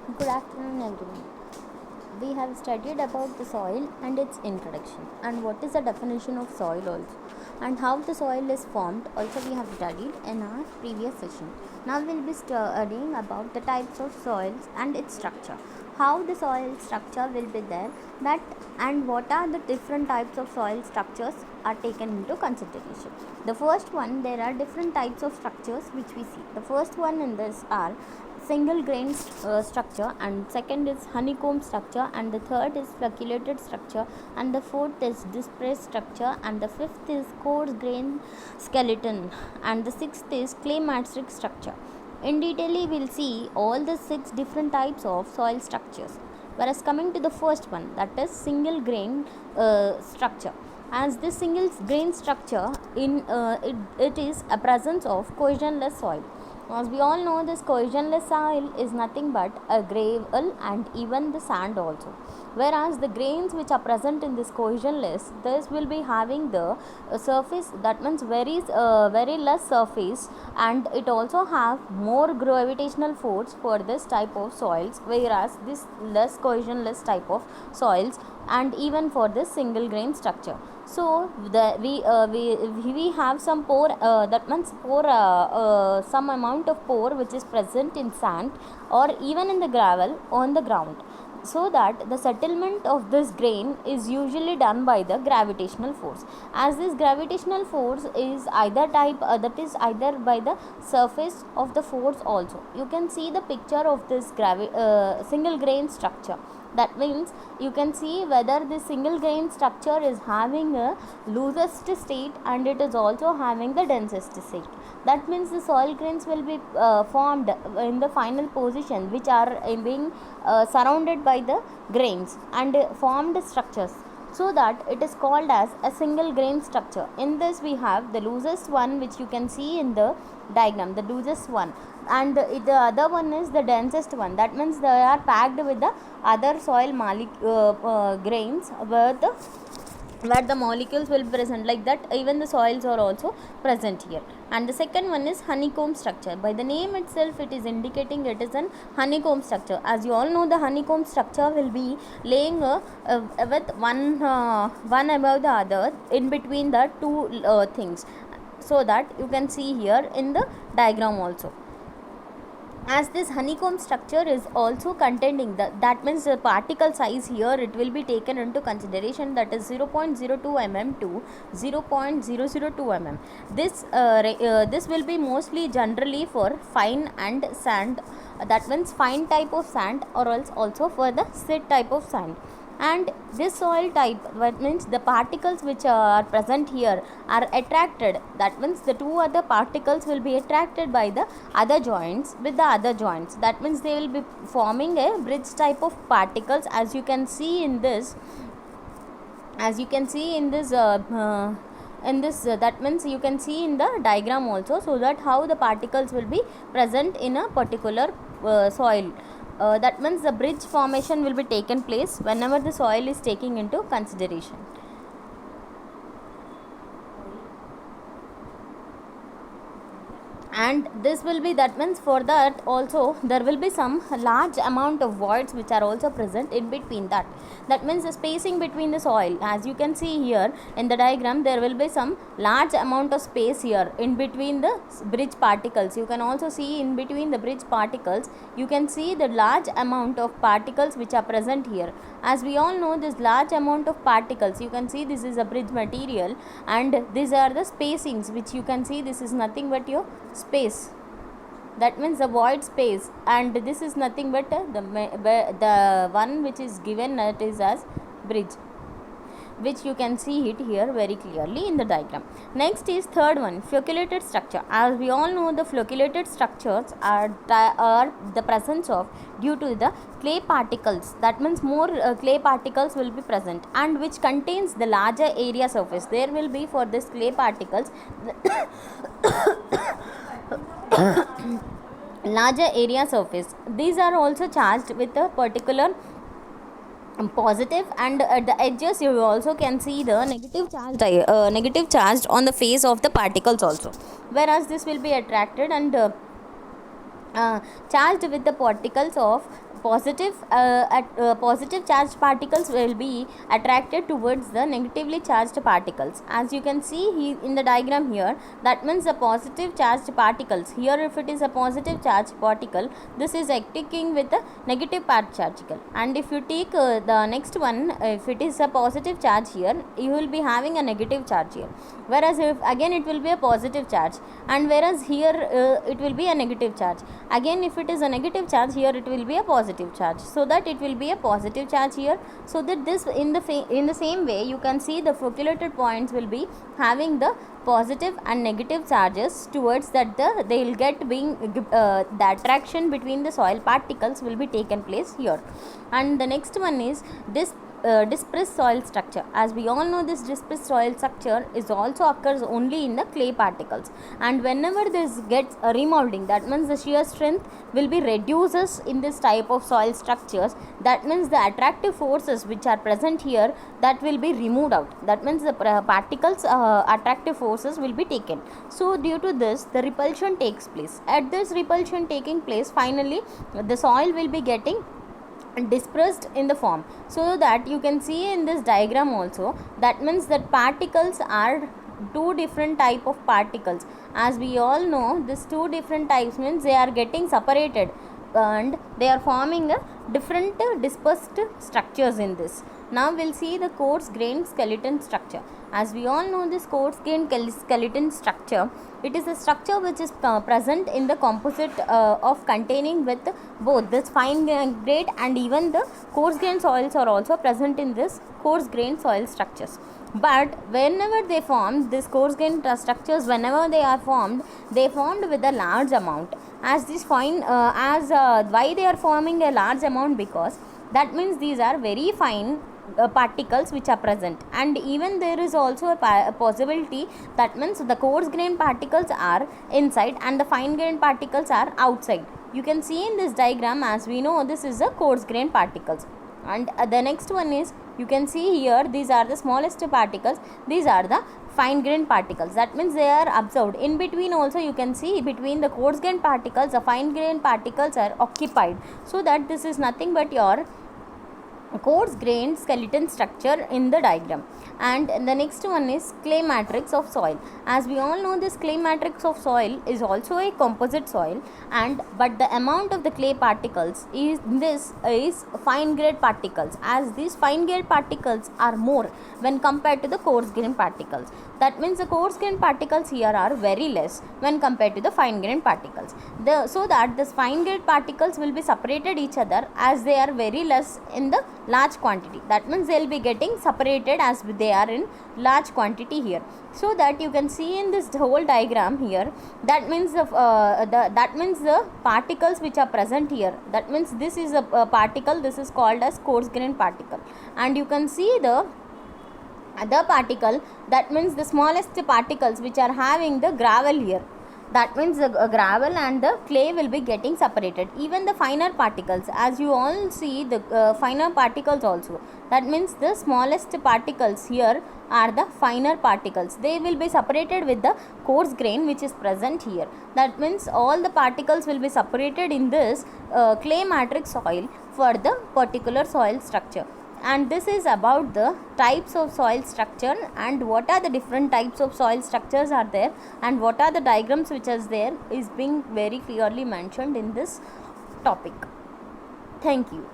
Good afternoon, everyone. We have studied about the soil and its introduction, and what is the definition of soil also, and how the soil is formed. Also, we have studied in our previous session. Now, we'll be studying about the types of soils and its structure. How the soil structure will be there, that and what are the different types of soil structures are taken into consideration. The first one, there are different types of structures which we see. The first one in this are single grain structure, and second is honeycomb structure, and the third is flocculated structure, and the fourth is dispersed structure, and the fifth is coarse grain skeleton, and the sixth is clay matrix structure. In detail we will see all the six different types of soil structures. Whereas coming to the first one, that is single grain structure. As this single grain structure it is a presence of cohesionless soil. As we all know, this cohesionless soil is nothing but a gravel and even the sand also. Whereas the grains which are present in this cohesionless, this will be having the surface, that means very less surface, and it also have more gravitational force for this type of soils, whereas this less cohesionless type of soils, and even for this single grain structure. So we have some pore, that means pore, some amount of pore which is present in sand or even in the gravel on the ground, so that the settlement of this grain is usually done by the gravitational force. As this gravitational force is either type, that is either by the surface of the force also. You can see the picture of this single grain structure. That means you can see whether this single grain structure is having a loosest state and it is also having the densest state. That means the soil grains will be formed in the final position, which are being surrounded by the grains and formed structures, so that it is called as a single grain structure. In this we have the loosest one, which you can see in the diagram, the loosest one, and the other one is the densest one. That means they are packed with the other soil grains where the molecules will be present, like that even the soils are also present here. And the second one is honeycomb structure. By the name itself it is indicating it is an honeycomb structure. As you all know, the honeycomb structure will be laying with one above the other in between the two things, so that you can see here in the diagram also. As this honeycomb structure is also containing that means the particle size here, it will be taken into consideration, that is 0.02 mm to 0.002 mm. This will be mostly generally for fine and sand, that means fine type of sand, or else also for the sit type of sand. And this soil type, that means the particles which are present here are attracted, that means the two other particles will be attracted by the other joints with the other joints. That means they will be forming a bridge type of particles, as you can see in this, that means you can see in the diagram also, so that how the particles will be present in a particular soil. That means the bridge formation will be taken place whenever the soil is taking into consideration. And this will be, that means for that also there will be some large amount of voids which are also present in between that. That means the spacing between the soil, as you can see here in the diagram, there will be some large amount of space here in between the bridge particles. You can also see in between the bridge particles, you can see the large amount of particles which are present here. As we all know, this large amount of particles, you can see this is a bridge material, and these are the spacings which you can see, this is nothing but your space, that means the void space, and this is nothing but the one which is given, that is as bridge, which you can see it here very clearly in the diagram. Next is third one, flocculated structure. As we all know, the flocculated structures are the presence of, due to the clay particles, that means more clay particles will be present, and which contains the larger area surface. There will be for this clay particles larger area surface. These are also charged with a particular positive, and at the edges you also can see the negative charged on the face of the particles also, whereas this will be attracted and charged with the particles of positive charged particles will be attracted towards the negatively charged particles. As you can see in the diagram here, that means the positive charged particles here, if it is a positive charged particle, this is acting with a negative particle. And if you take the next one, if it is a positive charge here, you will be having a negative charge here, whereas if again it will be a positive charge, and whereas here it will be a negative charge. Again if it is a negative charge here, it will be a positive charge, so that it will be a positive charge here. So that this in the same way you can see the foculated points will be having the positive and negative charges towards that, they will get being the attraction between the soil particles will be taken place here. And the next one is this dispersed soil structure. As we all know, this dispersed soil structure is also occurs only in the clay particles, and whenever this gets a remolding, that means the shear strength will be reduces in this type of soil structures. That means the attractive forces which are present here, that will be removed out. That means the particles attractive forces will be taken. So due to this, the repulsion takes place. At this repulsion taking place, finally the soil will be getting dispersed in the form. So that you can see in this diagram also, that means that particles are two different type of particles. As we all know, this two different types means they are getting separated and they are forming a different dispersed structures in this. Now we'll see the coarse grained skeleton structure. As we all know, this coarse grained skeleton structure, it is a structure which is present in the composite of containing with both this fine grade and even the coarse grained soils are also present in this coarse grained soil structures. But whenever they form this coarse grained structures, whenever they are formed, they formed with a large amount. As this fine why they are forming a large amount, because that means these are very fine particles which are present, and even there is also a possibility, that means the coarse grained particles are inside and the fine grained particles are outside. You can see in this diagram, as we know, this is the coarse grained particles. And the next one is, you can see here, these are the smallest particles, these are the fine grained particles. That means they are absorbed. In between also you can see, between the coarse grained particles, the fine grained particles are occupied, so that this is nothing but your coarse grained skeleton structure in the diagram. And the next one is clay matrix of soil. As we all know, this clay matrix of soil is also a composite soil, and but the amount of the clay particles is fine grained particles, as these fine grained particles are more when compared to the coarse grained particles. That means the coarse grained particles here are very less when compared to the fine grained particles. So that the fine grained particles will be separated each other, as they are very less in the large quantity. That means they will be getting separated as they are in large quantity here. So that you can see in this whole diagram here, that means the particles which are present here, that means this is a particle, this is called as coarse grained particle. And you can see the other particle, that means the smallest particles which are having the gravel here. That means the gravel and the clay will be getting separated. Even the finer particles, as you all see the finer particles also, that means the smallest particles here are the finer particles. They will be separated with the coarse grain which is present here. That means all the particles will be separated in this clay matrix soil for the particular soil structure. And this is about the types of soil structure, and what are the different types of soil structures are there, and what are the diagrams which is there is being very clearly mentioned in this topic. Thank you.